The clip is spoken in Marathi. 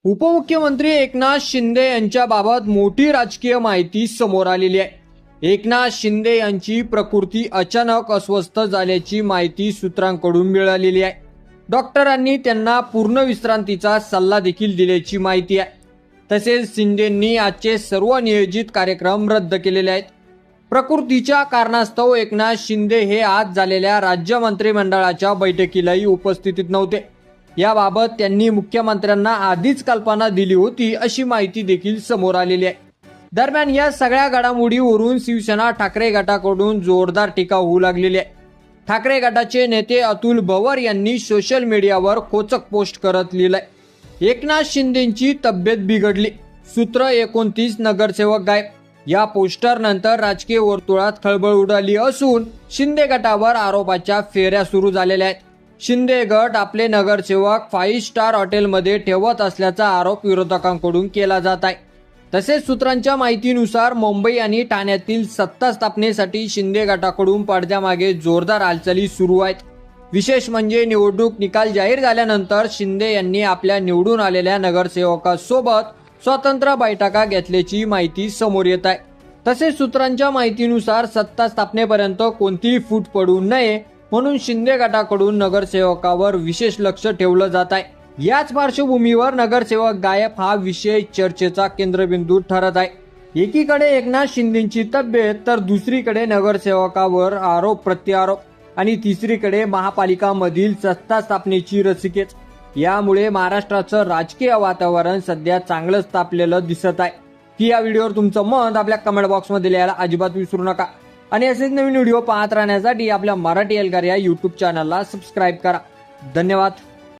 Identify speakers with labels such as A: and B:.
A: उपमुख्यमंत्री एकनाथ शिंदे यांच्याबाबत मोठी राजकीय माहिती समोर आलेली आहे. एकनाथ शिंदे यांची प्रकृती अचानक अस्वस्थ झाल्याची माहिती सूत्रांकडून मिळालेली आहे. डॉक्टरांनी त्यांना पूर्ण विश्रांतीचा सल्ला देखील दिल्याची माहिती आहे. तसेच शिंदेंनी आजचे सर्व नियोजित कार्यक्रम रद्द केलेले आहेत. प्रकृतीच्या कारणास्तव एकनाथ शिंदे हे आज झालेल्या राज्य मंत्रिमंडळाच्या बैठकीलाही उपस्थित नव्हते. याबाबत त्यांनी मुख्यमंत्र्यांना आधीच कल्पना दिली होती अशी माहिती देखील समोर आलेली आहे. दरम्यान या सगळ्या घडामोडीवरून शिवसेना ठाकरे गटाकडून जोरदार टीका होऊ लागलेली आहे. ठाकरे गटाचे नेते अतुल भवर यांनी सोशल मीडियावर खोचक पोस्ट करत लिहिलंय, एकनाथ शिंदेची तब्येत बिघडली, सूत्र 29 नगरसेवक गायब. या पोस्टर नंतर राजकीय वर्तुळात खळबळ उडाली असून शिंदे गटावर आरोपाच्या फेऱ्या सुरू झालेल्या आहेत. शिंदे गट आपले नगरसेवक 5 स्टार हॉटेलमध्ये ठेवत असल्याचा आरोप विरोधकांकडून केला जात आहे. तसेच सूत्रांच्या माहितीनुसार मुंबई आणि ठाण्यातील सत्ता स्थापनेसाठी शिंदे गटाकडून पडद्यामागे जोरदार हालचाली सुरू आहेत. विशेष म्हणजे निवडणूक निकाल जाहीर झाल्यानंतर शिंदे यांनी आपल्या निवडून आलेल्या नगरसेवकासोबत स्वतंत्र बैठका घेतल्याची माहिती समोर येत आहे. तसेच सूत्रांच्या माहितीनुसार सत्ता स्थापनेपर्यंत कोणतीही फूट पडू नये म्हणून शिंदे गटाकडून नगरसेवकावर विशेष लक्ष ठेवलं जात आहे. याच पार्श्वभूमीवर नगरसेवक गायब हा विषय चर्चेचा केंद्रबिंदू ठरत आहे. एकीकडे एकनाथ शिंदेची तब्येत तर दुसरीकडे नगरसेवकावर आरोप प्रत्यारोप आणि तिसरीकडे महापालिकांमधील सत्ता स्थापनेची रसिकेच. यामुळे महाराष्ट्राचं राजकीय वातावरण सध्या चांगलंच तापलेलं दिसत आहे. की या व्हिडिओवर तुमचं मत आपल्या कमेंट बॉक्समध्ये लिहायला अजिबात विसरू नका आणि असेच नवीन व्हिडिओ पाहत राहण्यासाठी आपल्या मराठी एल्गार या यूट्यूब चॅनलला सबस्क्राईब करा. धन्यवाद.